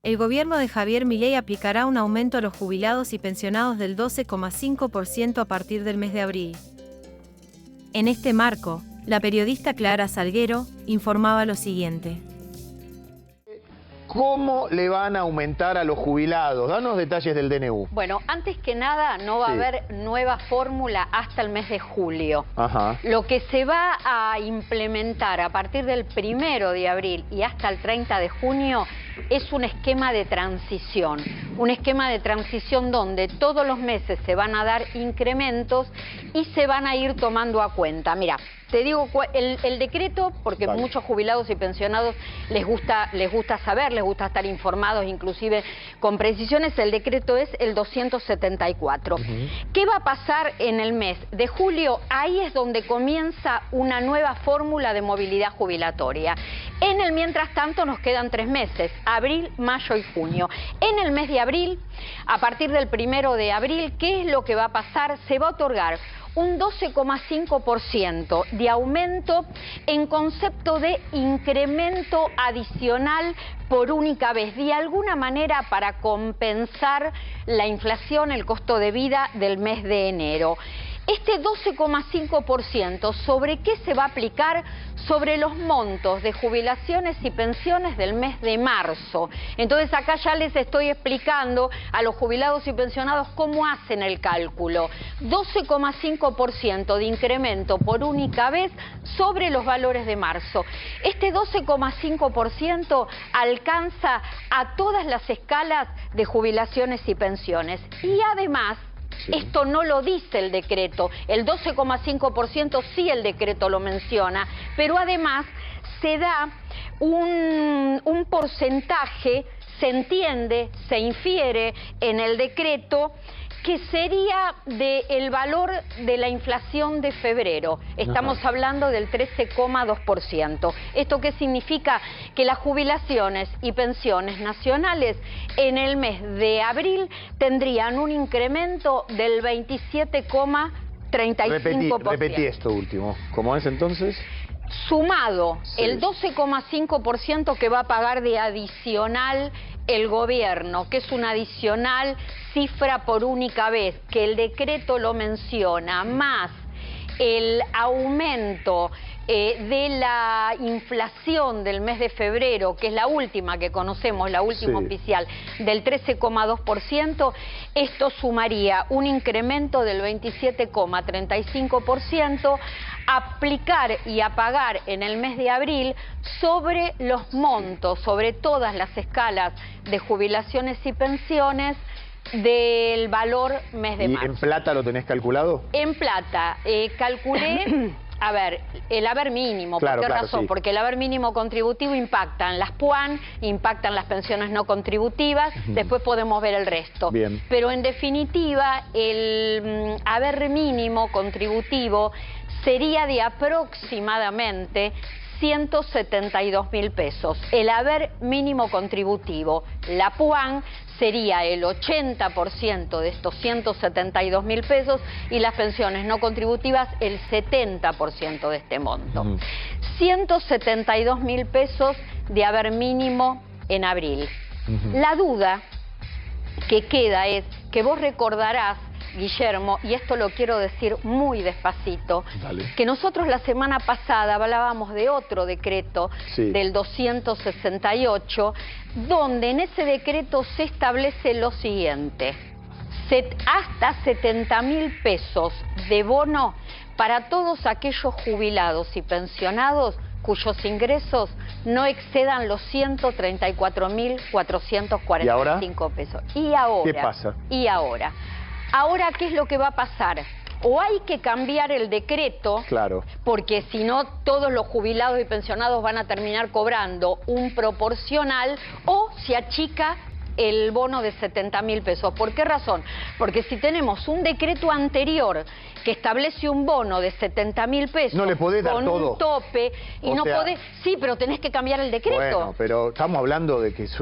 El gobierno de Javier Milei aplicará un aumento a los jubilados y pensionados del 12,5% a partir del mes de abril. En este marco, la periodista Clara Salguero informaba lo siguiente. ¿Cómo le van a aumentar a los jubilados? Danos detalles del DNU. Bueno, antes que nada no va a haber nueva fórmula hasta el mes de julio. Ajá. Lo que se va a implementar a partir del 1 de abril y hasta el 30 de junio es un esquema de transición. Un esquema de transición donde todos los meses se van a dar incrementos y se van a ir tomando a cuenta. Mira, te digo el decreto, porque muchos jubilados y pensionados les gusta saber, les gusta estar informados, inclusive con precisiones. El decreto es el 274. ¿Qué va a pasar en el mes de julio? Ahí es donde comienza una nueva fórmula de movilidad jubilatoria. En el mientras tanto nos quedan 3 meses, abril, mayo y junio. En el mes de abril, a partir del 1 de abril, ¿qué es lo que va a pasar? Se va a otorgar un 12,5% de aumento en concepto de incremento adicional por única vez, de alguna manera para compensar la inflación, el costo de vida del mes de enero. Este 12,5%, ¿sobre qué se va a aplicar? Sobre los montos de jubilaciones y pensiones del mes de marzo. Entonces acá ya les estoy explicando a los jubilados y pensionados cómo hacen el cálculo. 12,5% de incremento por única vez sobre los valores de marzo. Este 12,5% alcanza a todas las escalas de jubilaciones y pensiones. Y además, esto no lo dice el decreto, el 12,5% sí el decreto lo menciona, pero además se da un porcentaje, se entiende, se infiere en el decreto, que sería del valor de la inflación de febrero. Estamos hablando del 13,2%. ¿Esto qué significa? Que las jubilaciones y pensiones nacionales en el mes de abril tendrían un incremento del 27,35%. Repetí esto último. ¿Cómo es entonces? Sumado el 12,5% que va a pagar de adicional el gobierno, que es una adicional cifra por única vez, que el decreto lo menciona, más el aumento de la inflación del mes de febrero, que es la última que conocemos, la última oficial, del 13,2%, esto sumaría un incremento del 27,35%, aplicar y a pagar en el mes de abril sobre los montos, sobre todas las escalas de jubilaciones y pensiones del valor mes de marzo. ¿Y en plata lo tenés calculado? En plata, calculé, a ver, el haber mínimo. Claro, ¿Por qué razón? Porque el haber mínimo contributivo impactan las PUAN, impactan las pensiones no contributivas, después podemos ver el resto. Bien. Pero en definitiva, el haber mínimo contributivo sería de aproximadamente 172.000 pesos. El haber mínimo contributivo, la PUAN, sería el 80% de estos 172.000 pesos y las pensiones no contributivas el 70% de este monto. 172.000 pesos de haber mínimo en abril. La duda que queda es que vos recordarás, Guillermo, y esto lo quiero decir muy despacito, que nosotros la semana pasada hablábamos de otro decreto, del 268, donde en ese decreto se establece lo siguiente: hasta 70.000 pesos de bono para todos aquellos jubilados y pensionados cuyos ingresos no excedan los 134.445 pesos. ¿Y ahora? ¿Qué pasa? Ahora, ¿qué es lo que va a pasar? O hay que cambiar el decreto, porque si no todos los jubilados y pensionados van a terminar cobrando un proporcional, o se achica el bono de 70.000 pesos. ¿Por qué razón? Porque si tenemos un decreto anterior que establece un bono de 70.000 pesos no le podés dar con todo. un tope y O no sea, podés... Sí, pero tenés que cambiar el decreto. Bueno, pero estamos hablando de que es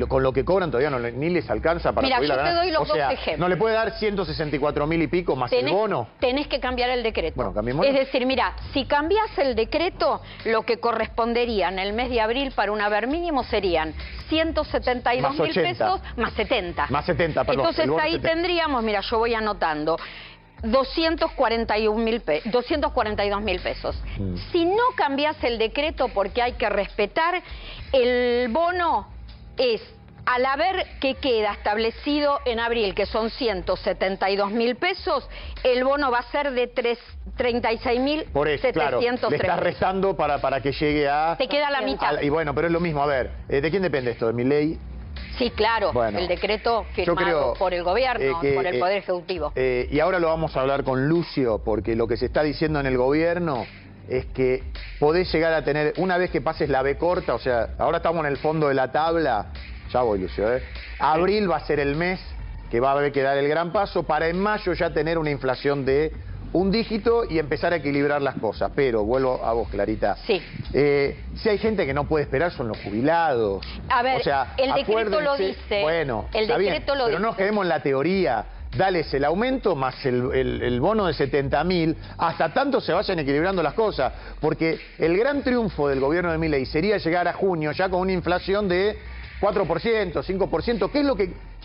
con lo que cobran todavía ni les alcanza para Mira, poder yo te doy los dos ejemplos. ¿No le puede dar 164.000 y pico más el bono? Tenés que cambiar el decreto. Bueno, cambiémoslo. Es decir, mira, si cambiás el decreto, lo que correspondería en el mes de abril para un haber mínimo serían 172.000 pesos más 70. Más 70, perdón. Entonces ahí tendríamos, mira, yo voy anotando, 242.000 pesos. Si no cambiás el decreto, porque hay que respetar, el bono es, al haber que queda establecido en abril, que son 172.000 pesos, el bono va a ser de 36.703. Por eso, claro, le estás restando para que llegue a... Te queda la mitad. Y bueno, pero es lo mismo, a ver, ¿de quién depende esto? ¿De Milei? Sí, claro, bueno, el decreto firmado por el gobierno, por el Poder Ejecutivo. Y ahora lo vamos a hablar con Lucio, porque lo que se está diciendo en el gobierno es que podés llegar a tener, una vez que pases la B corta, o sea, ahora estamos en el fondo de la tabla, ya voy, Lucio, abril va a ser el mes que va a haber que dar el gran paso para en mayo ya tener una inflación de un dígito y empezar a equilibrar las cosas. Pero, vuelvo a vos, Clarita. Sí. Si hay gente que no puede esperar son los jubilados. A ver, o sea, el decreto lo dice. Bueno, el decreto lo dice. Pero no nos quedemos en la teoría. Dales el aumento más el bono de 70.000, hasta tanto se vayan equilibrando las cosas. Porque el gran triunfo del gobierno de Milei sería llegar a junio ya con una inflación de 4%, 5%. ¿Qué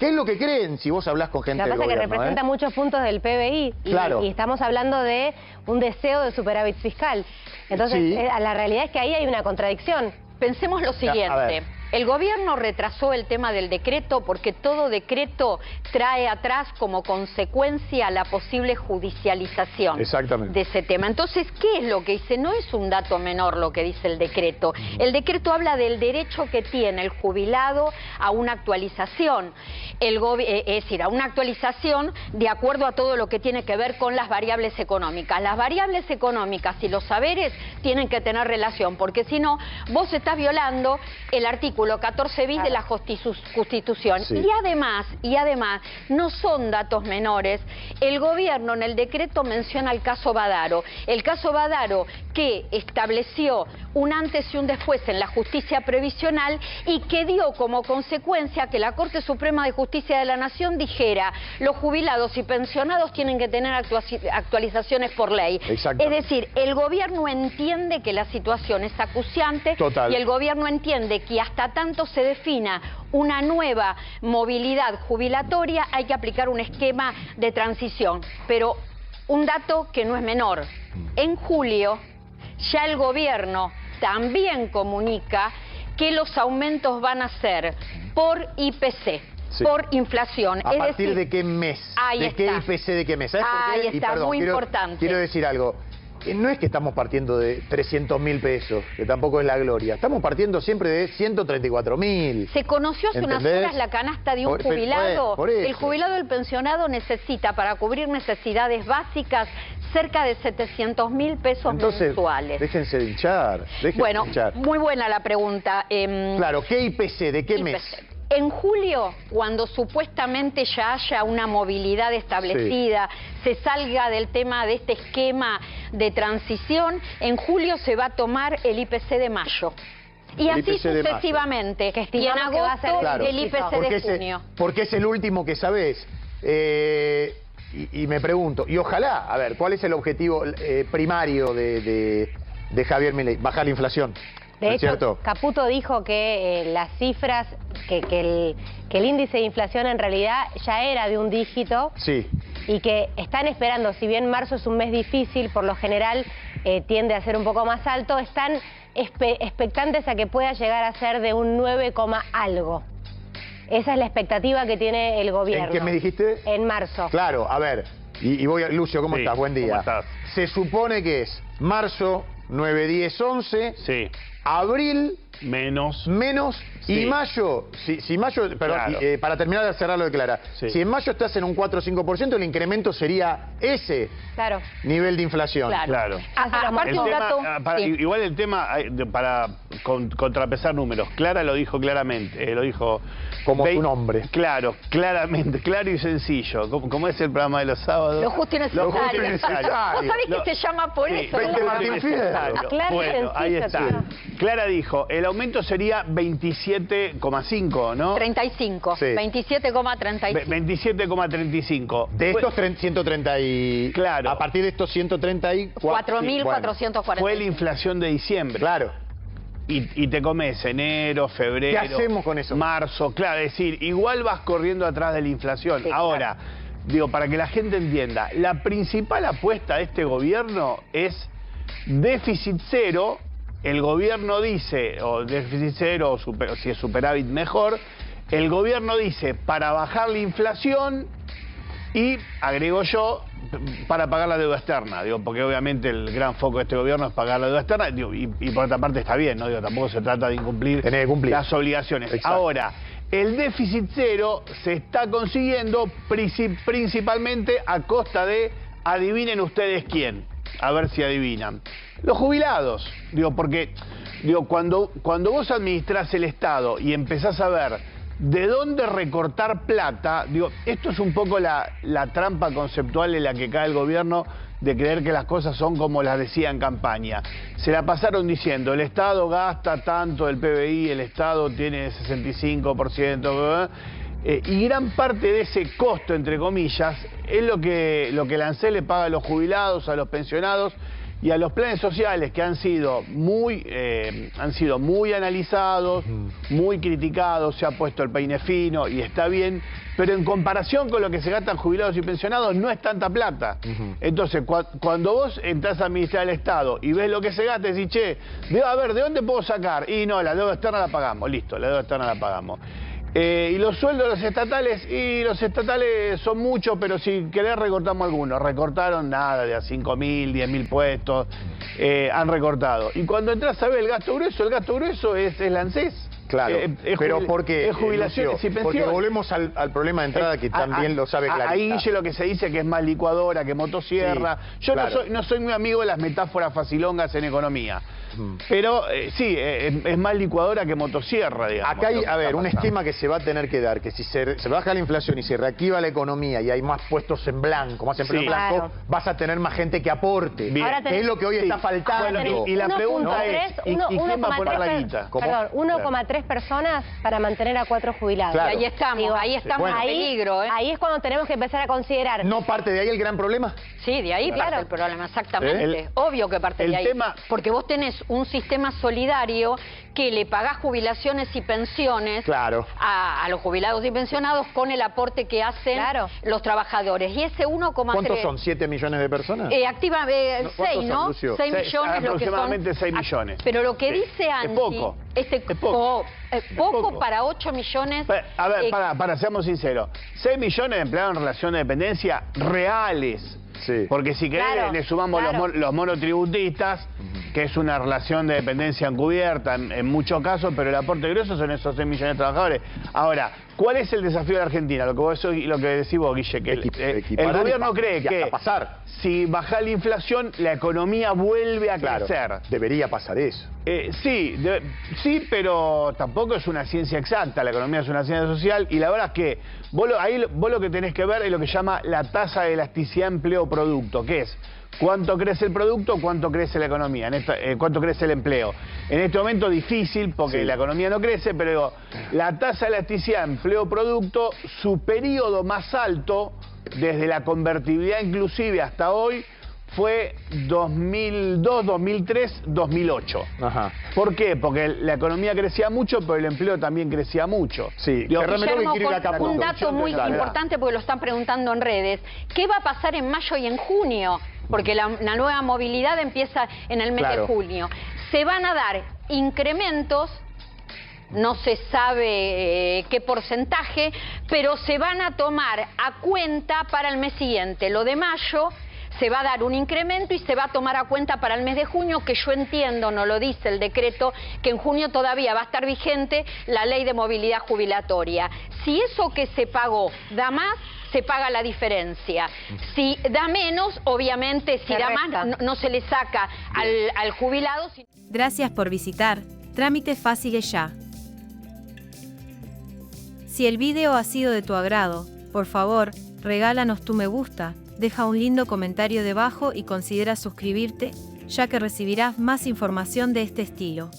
es lo que creen si vos hablás con gente del gobierno? Lo que pasa es que representa muchos puntos del PBI claro. y estamos hablando de un deseo de superávit fiscal. Entonces, sí. La realidad es que ahí hay una contradicción. Pensemos lo siguiente. El gobierno retrasó el tema del decreto porque todo decreto trae atrás como consecuencia la posible judicialización de ese tema. Entonces, ¿qué es lo que dice? No es un dato menor lo que dice el decreto. El decreto habla del derecho que tiene el jubilado a una actualización. Es decir, a una actualización de acuerdo a todo lo que tiene que ver con las variables económicas. Las variables económicas y los saberes tienen que tener relación, porque si no, vos estás violando el artículo 14 bis de la Constitución. Sí. Y además, no son datos menores. El gobierno en el decreto menciona el caso Badaro. El caso Badaro que estableció un antes y un después en la justicia previsional y que dio como consecuencia que la Corte Suprema de Justicia de la Nación dijera los jubilados y pensionados tienen que tener actualizaciones por ley. Es decir, el gobierno entiende que la situación es acuciante. Total. Y el gobierno entiende que hasta tanto se defina una nueva movilidad jubilatoria hay que aplicar un esquema de transición. Pero un dato que no es menor, en julio ya el gobierno también comunica que los aumentos van a ser por IPC. Sí. Por inflación. ¿A partir de qué mes? ¿De qué IPC de qué mes? ¿Sabes por qué? Ahí está, muy importante. Quiero decir algo. No es que estamos partiendo de 300.000 pesos, que tampoco es la gloria. Estamos partiendo siempre de 134.000. Se conoció hace unas horas la canasta de un jubilado. El jubilado, el pensionado necesita para cubrir necesidades básicas cerca de 700.000 pesos mensuales. Déjense de hinchar. Bueno, muy buena la pregunta. Claro, ¿qué IPC? ¿De qué mes? En julio, cuando supuestamente ya haya una movilidad establecida, se salga del tema de este esquema de transición, en julio se va a tomar el IPC de mayo. Y así sucesivamente. Y en agosto el IPC de junio. Porque es el último que sabés. Y me pregunto, y ojalá, a ver, ¿cuál es el objetivo primario de Javier Milei? Bajar la inflación. De hecho, Caputo dijo que las cifras, que el índice de inflación en realidad ya era de un dígito. Sí. Y que están esperando, si bien marzo es un mes difícil, por lo general tiende a ser un poco más alto, están expectantes a que pueda llegar a ser de un 9, algo. Esa es la expectativa que tiene el gobierno. ¿En qué me dijiste? En marzo. Claro, a ver, y voy a... Lucio, ¿cómo estás? Buen día. ¿Cómo estás? Se supone que es marzo, 9, 10, 11. Sí. Abril, Menos. Y mayo, si mayo, perdón, Claro. para terminar de cerrar lo de Clara, Sí. si en mayo estás en un 4 o 5%, el incremento sería ese Claro. nivel de inflación. Claro. Aparte El un tema, dato... para- sí. Igual el tema, para contrapesar números, Clara lo dijo claramente, lo dijo... Como su nombre. Claro, claramente, claro y sencillo, como es el programa de los sábados. Lo justo y necesario. Lo justo y necesario. ¿Vos sabés Lo- que se llama por Sí, eso? lo Veinte justo y Martín Fierro. necesario. Claro y Bueno, ahí sencillo, está. claro. Clara dijo, el aumento sería 27,5, ¿no? 35, Sí. 27,35. 27,35. De estos 130 y... Claro. A partir de estos 134... 4.440. Fue la inflación de diciembre. Claro. Y te comes enero, febrero... ¿Qué hacemos con eso? Marzo, claro, es decir, igual vas corriendo atrás de la inflación. Sí, Ahora, digo, para que la gente entienda, la principal apuesta de este gobierno es déficit cero. El gobierno dice, o déficit cero, o si es superávit mejor, el gobierno dice, para bajar la inflación y, agrego yo, para pagar la deuda externa, digo, porque obviamente el gran foco de este gobierno es pagar la deuda externa, digo, y por otra parte está bien, ¿no? Digo, tampoco se trata de incumplir Tenés que cumplir. las obligaciones. Exacto. Ahora, el déficit cero se está consiguiendo principalmente a costa de, adivinen ustedes quién, a ver si adivinan, los jubilados, digo, porque digo, cuando vos administrás el Estado y empezás a ver ¿de dónde recortar plata? Digo, esto es un poco la trampa conceptual en la que cae el gobierno de creer que las cosas son como las decía en campaña. Se la pasaron diciendo, el Estado gasta tanto del PBI, el Estado tiene 65%, y gran parte de ese costo, entre comillas, es lo que la ANSES le paga a los jubilados, a los pensionados y a los planes sociales que han sido muy analizados, muy criticados, se ha puesto el peine fino y está bien, pero en comparación con lo que se gastan jubilados y pensionados no es tanta plata. Entonces, cuando vos entras a administrar el Estado y ves lo que se gasta, decís, che, a ver, ¿de dónde puedo sacar? Y no, la deuda externa la pagamos, listo, la deuda externa la pagamos. Y los sueldos de los estatales son muchos, pero si querés recortamos algunos. Recortaron nada, de a 5.000, 10.000 puestos, han recortado. Y cuando entras a ver el gasto grueso es la ANSES. Claro, pero porque... es jubilaciones Lucio, y pensiones. porque volvemos al problema de entrada que también lo sabe Clarita. Ahí Guille lo que se dice que es más licuadora, que motosierra. Sí, Yo claro. no soy muy amigo de las metáforas facilongas en economía. Pero sí, es más licuadora que motosierra, digamos. Acá hay, lo que a ver, está un pasando. esquema que se va a tener que dar, que si se baja la inflación y se reactiva la economía y hay más puestos en blanco, más empleo Sí. en blanco, Claro. vas a tener más gente que aporte. Bien. Ahora Que es lo que hoy Sí. está faltando. Bueno, y la pregunta es, ¿y quién va a poner la guita? ¿Cómo? Perdón, 1,3 personas para mantener a 4 jubilados. Claro. Y ahí estamos, Digo, ahí estamos bueno. en peligro, ¿eh? Ahí es cuando tenemos que empezar a considerar. ¿No parte de ahí el gran problema? Sí, de ahí Claro. parte el problema, exactamente. ¿Eh? Obvio que parte El de ahí. tema- Porque vos tenés un sistema solidario que le pagás jubilaciones y pensiones Claro. a los jubilados y pensionados con el aporte que hacen Claro. los trabajadores. Y ese 1,3... ¿Cuántos son? ¿7 millones de personas? Activa ¿Cuántos 6, son, ¿no? Lucio? 6 Seis, millones lo que son. aproximadamente 6 millones. Pero lo que Sí. dice Es Angie... poco. Es poco. Poco para 8 millones... A ver, para, seamos sinceros. 6 millones de empleados en relación de dependencia reales. Sí. Porque si querés Claro, le sumamos claro. los monotributistas, que es una relación de dependencia encubierta en muchos casos, pero el aporte grueso son esos 6 millones de trabajadores. Ahora, ¿cuál es el desafío de Argentina? Lo que decís vos, Guille, que el Equiparar gobierno y cree hasta que pasar. si baja la inflación, la economía vuelve a Claro, crecer. debería pasar eso. Sí, pero tampoco es una ciencia exacta, la economía es una ciencia social y la verdad es que vos lo que tenés que ver es lo que llama la tasa de elasticidad empleo-producto, que es cuánto crece el producto, cuánto crece la economía, cuánto crece el empleo. En este momento difícil porque Sí. la economía no crece, pero digo, la tasa de elasticidad empleo-producto, su periodo más alto desde la convertibilidad inclusive hasta hoy fue 2002, 2003, 2008. Ajá. ¿Por qué? Porque la economía crecía mucho, pero el empleo también crecía mucho. Sí, Digo, Fernández Guillermo, quiere ir a Caputo. un dato muy Dale, dale. importante porque lo están preguntando en redes. ¿Qué va a pasar en mayo y en junio? Porque la nueva movilidad empieza en el mes Claro. de junio. Se van a dar incrementos, no se sabe qué porcentaje, pero se van a tomar a cuenta para el mes siguiente. Lo de mayo se va a dar un incremento y se va a tomar a cuenta para el mes de junio, que yo entiendo, no lo dice el decreto, que en junio todavía va a estar vigente la ley de movilidad jubilatoria. Si eso que se pagó da más, se paga la diferencia. Si da menos, obviamente, si da más, no se le saca al jubilado. Gracias por visitar Trámites Fáciles Ya. Si el video ha sido de tu agrado, por favor, regálanos tu me gusta, deja un lindo comentario debajo y considera suscribirte, ya que recibirás más información de este estilo.